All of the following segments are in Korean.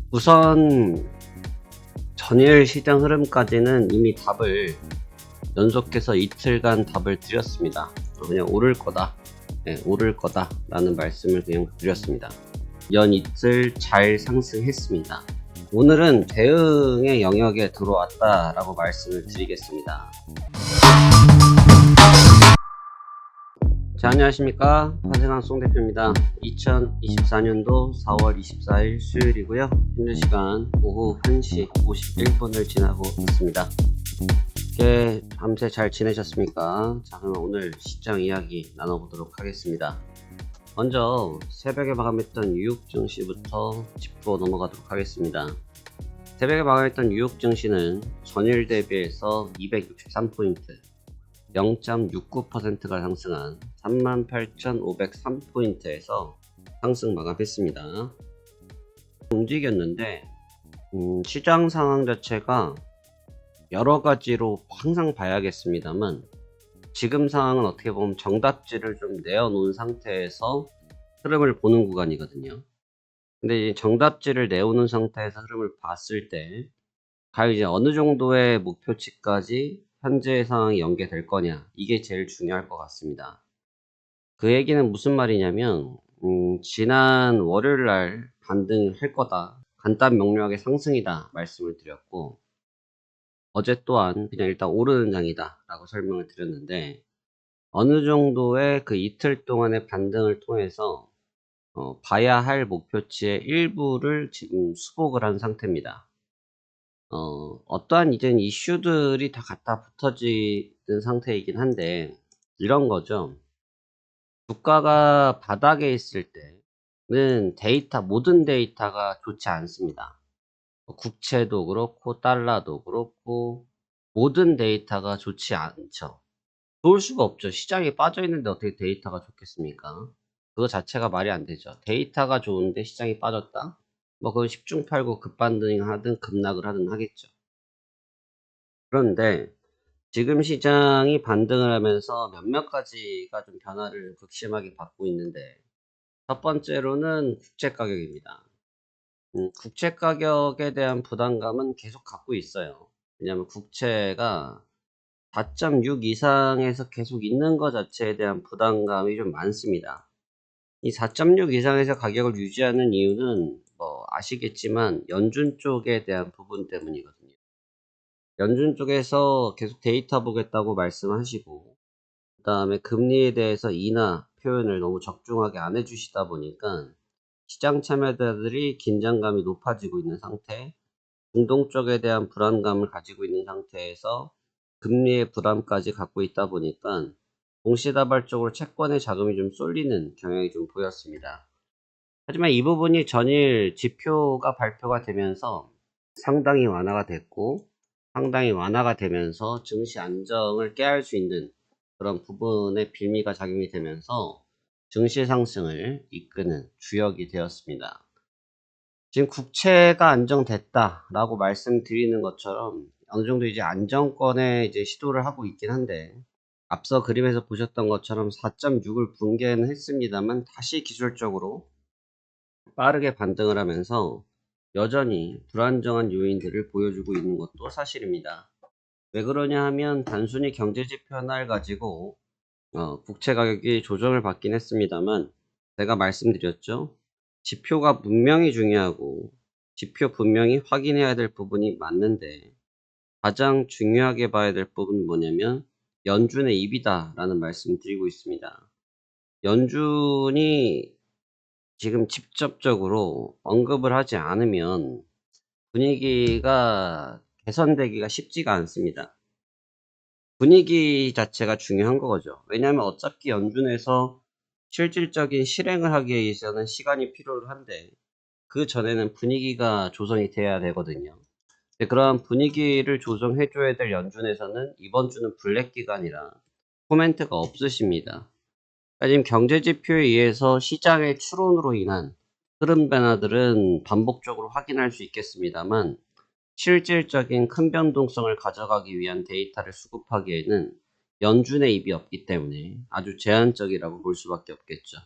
우선 전일 시장 흐름까지는 이미 답을 연속해서 이틀간 답을 드렸습니다. 그냥 오를 거다, 오를 거다 라는 말씀을 그냥 드렸습니다. 연 이틀 잘 상승했습니다. 오늘은 대응의 영역에 들어왔다 라고 말씀을 드리겠습니다. 자, 안녕하십니까, 판세강 송대표입니다. 2024년도 4월 24일 수요일이고요. 현재 시간 오후 1시 51분을 지나고 있습니다. 밤새 잘 지내셨습니까? 자, 그럼 오늘 시장 이야기 나눠보도록 하겠습니다. 먼저 새벽에 마감했던 뉴욕 증시부터 짚고 넘어가도록 하겠습니다. 새벽에 마감했던 뉴욕 증시는 전일 대비해서 263포인트 0.69%가 상승한 38,503포인트에서 상승 마감했습니다. 움직였는데 시장 상황 자체가 여러 가지로 항상 봐야겠습니다만, 지금 상황은 어떻게 보면 정답지를 좀 내어놓은 상태에서 흐름을 보는 구간이거든요. 근데 이 정답지를 내오는 상태에서 흐름을 봤을 때 과연 이제 어느 정도의 목표치까지 현재의 상황이 연계될 거냐, 이게 제일 중요할 것 같습니다. 그 얘기는 무슨 말이냐면 지난 월요일날 반등을 할 거다, 간단 명료하게 상승이다 말씀을 드렸고, 어제 또한 그냥 일단 오르는 장이다 라고 설명을 드렸는데, 어느 정도의 그 이틀 동안의 반등을 통해서 봐야 할 목표치의 일부를 지금 수복을 한 상태입니다. 어떠한 이젠 이슈들이 다 갖다 붙어지는 상태이긴 한데, 이런 거죠. 주가가 바닥에 있을 때는 모든 데이터가 좋지 않습니다. 국채도 그렇고 달러도 그렇고 모든 데이터가 좋지 않죠. 좋을 수가 없죠. 시장에 빠져 있는데 어떻게 데이터가 좋겠습니까? 그거 자체가 말이 안 되죠. 데이터가 좋은데 시장이 빠졌다? 뭐 그건 10중 8구 급반등 하든 급락을 하든 하겠죠. 그런데 지금 시장이 반등을 하면서 몇몇 가지가 좀 변화를 극심하게 받고 있는데, 첫 번째로는 국채 가격입니다. 국채 가격에 대한 부담감은 계속 갖고 있어요. 왜냐하면 국채가 4.6 이상에서 계속 있는 것 자체에 대한 부담감이 좀 많습니다. 이 4.6 이상에서 가격을 유지하는 이유는 뭐 아시겠지만 연준 쪽에 대한 부분 때문이거든요. 연준 쪽에서 계속 데이터 보겠다고 말씀하시고, 그 다음에 금리에 대해서 인하 표현을 너무 적중하게 안 해주시다 보니까 시장 참여자들이 긴장감이 높아지고 있는 상태, 중동 쪽에 대한 불안감을 가지고 있는 상태에서 금리의 부담까지 갖고 있다 보니까 동시다발적으로 채권의 자금이 좀 쏠리는 경향이 좀 보였습니다. 하지만 이 부분이 전일 지표가 발표가 되면서 상당히 완화가 됐고, 상당히 완화가 되면서 증시 안정을 깨할 수 있는 그런 부분의 빌미가 작용이 되면서 증시 상승을 이끄는 주역이 되었습니다. 지금 국채가 안정됐다라고 말씀드리는 것처럼 어느 정도 이제 안정권에 이제 시도를 하고 있긴 한데, 앞서 그림에서 보셨던 것처럼 4.6을 붕괴는 했습니다만 다시 기술적으로 빠르게 반등을 하면서 여전히 불안정한 요인들을 보여주고 있는 것도 사실입니다. 왜 그러냐 하면 단순히 경제지표 하나를 가지고 국채 가격이 조정을 받긴 했습니다만, 제가 말씀드렸죠. 지표가 분명히 중요하고 지표 분명히 확인해야 될 부분이 맞는데, 가장 중요하게 봐야 될 부분은 뭐냐면 연준의 입이다 라는 말씀을 드리고 있습니다. 연준이 지금 직접적으로 언급을 하지 않으면 분위기가 개선되기가 쉽지가 않습니다. 분위기 자체가 중요한 거죠. 왜냐하면 어차피 연준에서 실질적인 실행을 하기 위해서는 시간이 필요한데, 그 전에는 분위기가 조성이 돼야 되거든요. 그러한 분위기를 조정해 줘야 될 연준에서는 이번 주는 블랙 기간이라 코멘트가 없으십니다. 지금 경제 지표에 의해서 시장의 추론으로 인한 흐름 변화들은 반복적으로 확인할 수 있겠습니다만, 실질적인 큰 변동성을 가져가기 위한 데이터를 수급하기에는 연준의 입이 없기 때문에 아주 제한적이라고 볼 수밖에 없겠죠.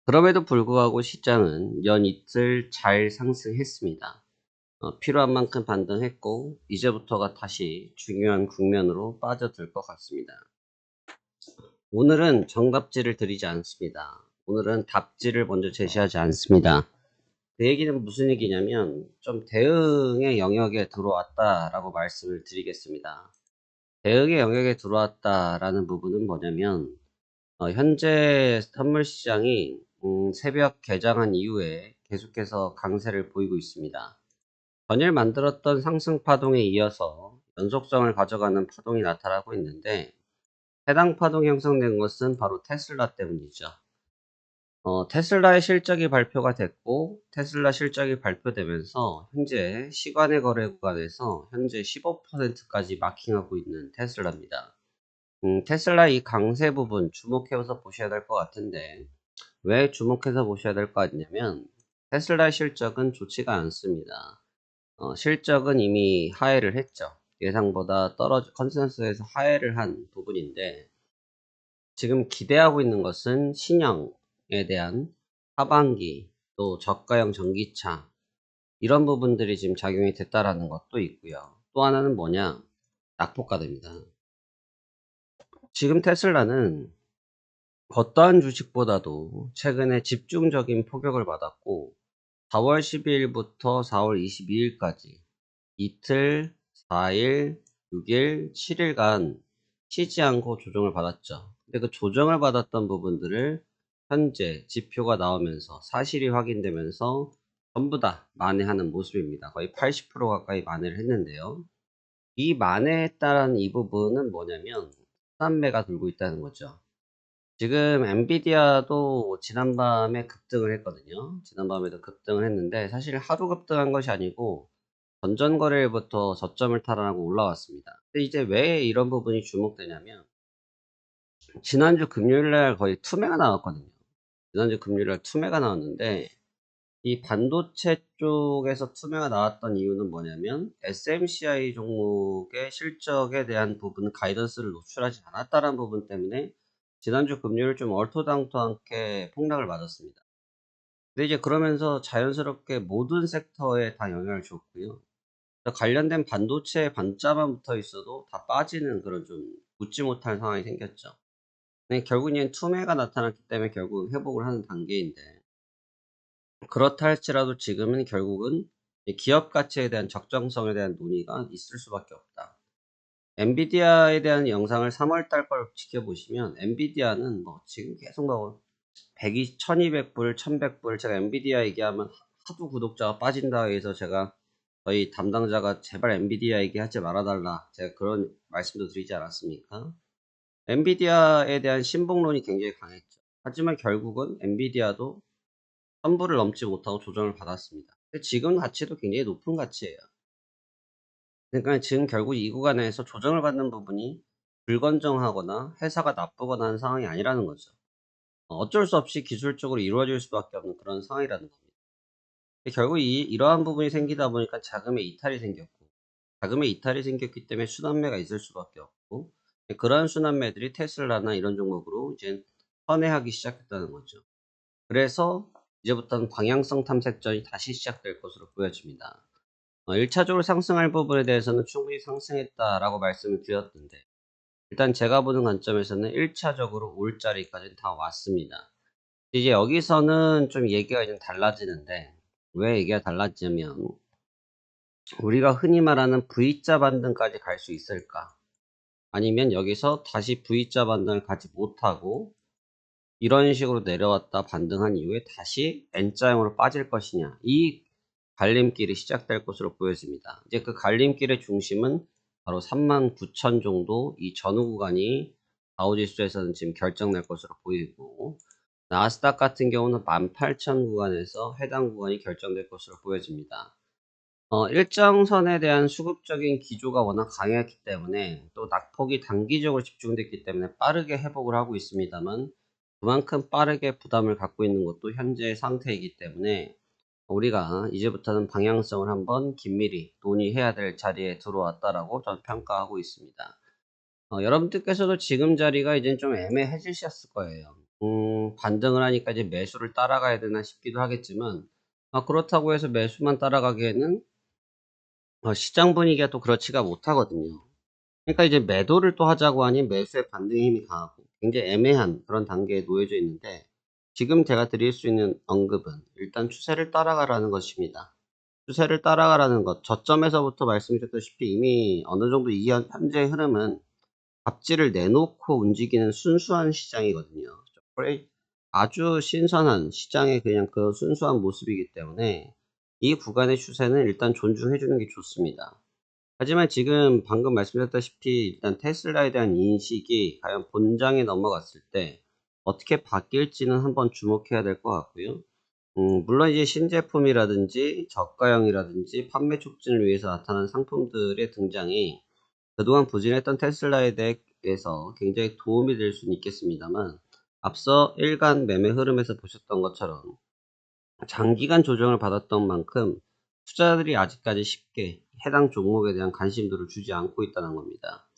그럼에도 불구하고 시장은 연 이틀 잘 상승했습니다. 필요한 만큼 반등했고 이제부터가 다시 중요한 국면으로 빠져들 것 같습니다. 오늘은 정답지를 드리지 않습니다. 오늘은 답지를 먼저 제시하지 않습니다. 그 얘기는 무슨 얘기냐면 좀 대응의 영역에 들어왔다라고 말씀을 드리겠습니다. 대응의 영역에 들어왔다라는 부분은 뭐냐면 현재 선물 시장이 새벽 개장한 이후에 계속해서 강세를 보이고 있습니다. 전일 만들었던 상승 파동에 이어서 연속성을 가져가는 파동이 나타나고 있는데 해당 파동이 형성된 것은 바로 테슬라 때문이죠. 테슬라의 실적이 발표가 됐고 테슬라 실적이 발표되면서 현재 시간의 거래 구간에서 현재 15%까지 마킹하고 있는 테슬라입니다. 테슬라 이 강세 부분 주목해서 보셔야 될 것 같은데 왜 주목해서 보셔야 될 것 같냐면 테슬라의 실적은 좋지가 않습니다. 실적은 이미 하회를 했죠. 예상보다 컨센서스에서 하회를 한 부분인데 지금 기대하고 있는 것은 신형에 대한 하반기 또 저가형 전기차 이런 부분들이 지금 작용이 됐다라는 것도 있고요. 또 하나는 뭐냐? 낙폭과대입니다. 지금 테슬라는 어떠한 주식보다도 최근에 집중적인 폭격을 받았고 4월 12일부터 4월 22일까지 이틀, 4일, 6일, 7일간 쉬지 않고 조정을 받았죠. 근데 그 조정을 받았던 부분들을 현재 지표가 나오면서 사실이 확인되면서 전부 다 만회하는 모습입니다. 거의 80% 가까이 만회를 했는데요. 이 만회에 따른 이 부분은 뭐냐면 순환매가 돌고 있다는 거죠. 지금 엔비디아도 지난밤에 급등을 했거든요. 지난밤에도 급등을 했는데 사실 하루 급등한 것이 아니고 전전거래일부터 저점을 탈환하고 올라왔습니다. 근데 이제 왜 이런 부분이 주목되냐면 지난주 금요일날 거의 투매가 나왔거든요. 지난주 금요일날 투매가 나왔는데 이 반도체 쪽에서 투매가 나왔던 이유는 뭐냐면 SMCI 종목의 실적에 대한 부분 가이던스를 노출하지 않았다는 부분 때문에 지난주 금요일 좀 얼토당토하게 폭락을 맞았습니다. 근데 이제 그러면서 자연스럽게 모든 섹터에 다 영향을 줬고요. 관련된 반도체에 반자만 붙어 있어도 다 빠지는 그런 좀 웃지 못할 상황이 생겼죠. 근데 결국엔 투매가 나타났기 때문에 결국 회복을 하는 단계인데 그렇다 할지라도 지금은 결국은 기업 가치에 대한 적정성에 대한 논의가 있을 수밖에 없다. 엔비디아에 대한 영상을 3월달 걸 지켜보시면 엔비디아는 뭐 지금 계속 뭐 1200불, 1100불 제가 엔비디아 얘기하면 하도 구독자가 빠진다 해서 제가 저희 담당자가 제발 엔비디아 얘기하지 말아달라 제가 그런 말씀도 드리지 않았습니까? 엔비디아에 대한 신봉론이 굉장히 강했죠. 하지만 결국은 엔비디아도 1000불을 넘지 못하고 조정을 받았습니다. 근데 지금 가치도 굉장히 높은 가치예요. 그러니까 지금 결국 이 구간에서 조정을 받는 부분이 불건정하거나 회사가 나쁘거나 하는 상황이 아니라는 거죠. 어쩔 수 없이 기술적으로 이루어질 수밖에 없는 그런 상황이라는 겁니다. 결국 이러한 부분이 생기다 보니까 자금의 이탈이 생겼고 자금의 이탈이 생겼기 때문에 순환매가 있을 수밖에 없고 그러한 순환매들이 테슬라나 이런 종목으로 이제 선회하기 시작했다는 거죠. 그래서 이제부터는 방향성 탐색전이 다시 시작될 것으로 보여집니다. 1차적으로 상승할 부분에 대해서는 충분히 상승했다라고 말씀을 드렸는데 일단 제가 보는 관점에서는 1차적으로 올 자리까지는 다 왔습니다. 이제 여기서는 좀 얘기가 좀 달라지는데 왜 얘기가 달라지냐면 우리가 흔히 말하는 V자 반등까지 갈 수 있을까? 아니면 여기서 다시 V자 반등을 가지 못하고 이런 식으로 내려왔다 반등한 이후에 다시 N자형으로 빠질 것이냐 이 갈림길이 시작될 것으로 보여집니다. 이제 그 갈림길의 중심은 바로 39,000 정도 이 전후 구간이 다우지수에서는 지금 결정날 것으로 보이고 나스닥 같은 경우는 18,000 구간에서 해당 구간이 결정될 것으로 보여집니다. 일정선에 대한 수급적인 기조가 워낙 강했기 때문에 또 낙폭이 단기적으로 집중됐기 때문에 빠르게 회복을 하고 있습니다만 그만큼 빠르게 부담을 갖고 있는 것도 현재 상태이기 때문에 우리가 이제부터는 방향성을 한번 긴밀히 논의해야 될 자리에 들어왔다라고 저는 평가하고 있습니다. 여러분들께서도 지금 자리가 이제 좀 애매해지셨을 거예요. 반등을 하니까 이제 매수를 따라가야 되나 싶기도 하겠지만, 그렇다고 해서 매수만 따라가기에는 시장 분위기가 또 그렇지가 못하거든요. 그러니까 이제 매도를 또 하자고 하니 매수의 반등의 힘이 강하고 굉장히 애매한 그런 단계에 놓여져 있는데, 지금 제가 드릴 수 있는 언급은 일단 추세를 따라가라는 것입니다. 추세를 따라가라는 것, 저점에서부터 말씀드렸다시피 이미 어느 정도 이 현재 흐름은 갑질을 내놓고 움직이는 순수한 시장이거든요. 거의 아주 신선한 시장의 그냥 그 순수한 모습이기 때문에 이 구간의 추세는 일단 존중해 주는 게 좋습니다. 하지만 지금 방금 말씀드렸다시피 일단 테슬라에 대한 인식이 과연 본장에 넘어갔을 때 어떻게 바뀔지는 한번 주목해야 될 것 같고요. 물론 이제 신제품이라든지 저가형이라든지 판매 촉진을 위해서 나타난 상품들의 등장이 그동안 부진했던 테슬라에 대해서 굉장히 도움이 될 수는 있겠습니다만, 앞서 일간 매매 흐름에서 보셨던 것처럼 장기간 조정을 받았던 만큼 투자자들이 아직까지 쉽게 해당 종목에 대한 관심도를 주지 않고 있다는 겁니다.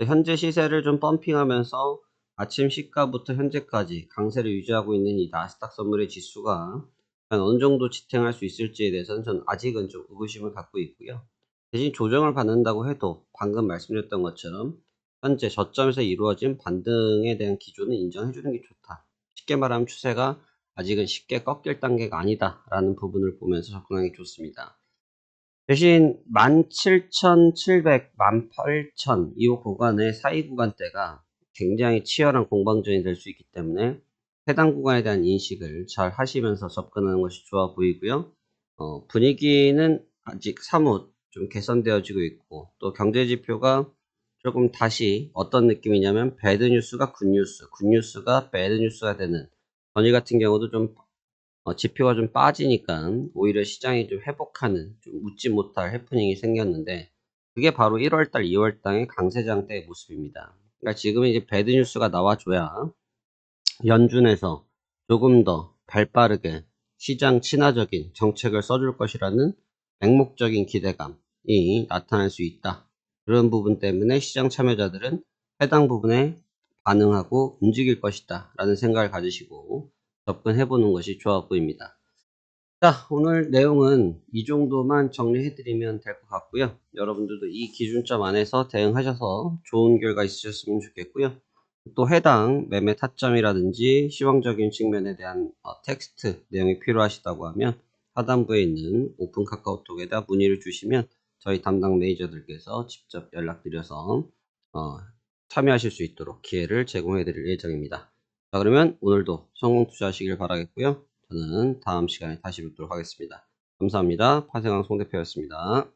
현재 시세를 좀 펌핑하면서 아침 시가부터 현재까지 강세를 유지하고 있는 이 나스닥 선물의 지수가 어느 정도 지탱할 수 있을지에 대해서는 저는 아직은 좀 의구심을 갖고 있고요. 대신 조정을 받는다고 해도 방금 말씀드렸던 것처럼 현재 저점에서 이루어진 반등에 대한 기조는 인정해 주는 게 좋다. 쉽게 말하면 추세가 아직은 쉽게 꺾일 단계가 아니다라는 부분을 보면서 접근하는 게 좋습니다. 대신 17,700, 18,000 이 구간의 사이 구간대가 굉장히 치열한 공방전이 될 수 있기 때문에 해당 구간에 대한 인식을 잘 하시면서 접근하는 것이 좋아 보이고요. 분위기는 아직 사뭇 좀 개선되어지고 있고, 또 경제 지표가 조금 다시 어떤 느낌이냐면 배드 뉴스가 굿뉴스, 굿뉴스가 배드 뉴스가 되는, 전일 같은 경우도 좀 지표가 좀 빠지니까 오히려 시장이 좀 회복하는, 좀 웃지 못할 해프닝이 생겼는데, 그게 바로 1월달, 2월달의 강세장 때의 모습입니다. 그러니까 지금은 이제 배드 뉴스가 나와줘야 연준에서 조금 더 발빠르게 시장 친화적인 정책을 써줄 것이라는 맹목적인 기대감이 나타날 수 있다. 그런 부분 때문에 시장 참여자들은 해당 부분에 반응하고 움직일 것이다 라는 생각을 가지시고 접근해 보는 것이 좋아 보입니다. 자, 오늘 내용은 이 정도만 정리해 드리면 될 것 같고요. 여러분들도 이 기준점 안에서 대응하셔서 좋은 결과 있으셨으면 좋겠고요. 또 해당 매매 타점이라든지 시황적인 측면에 대한 텍스트 내용이 필요하시다고 하면 하단부에 있는 오픈 카카오톡에다 문의를 주시면 저희 담당 매니저들께서 직접 연락드려서 참여하실 수 있도록 기회를 제공해 드릴 예정입니다. 자, 그러면 오늘도 성공 투자하시길 바라겠고요. 저는 다음 시간에 다시 뵙도록 하겠습니다. 감사합니다. 파생왕 송 대표였습니다.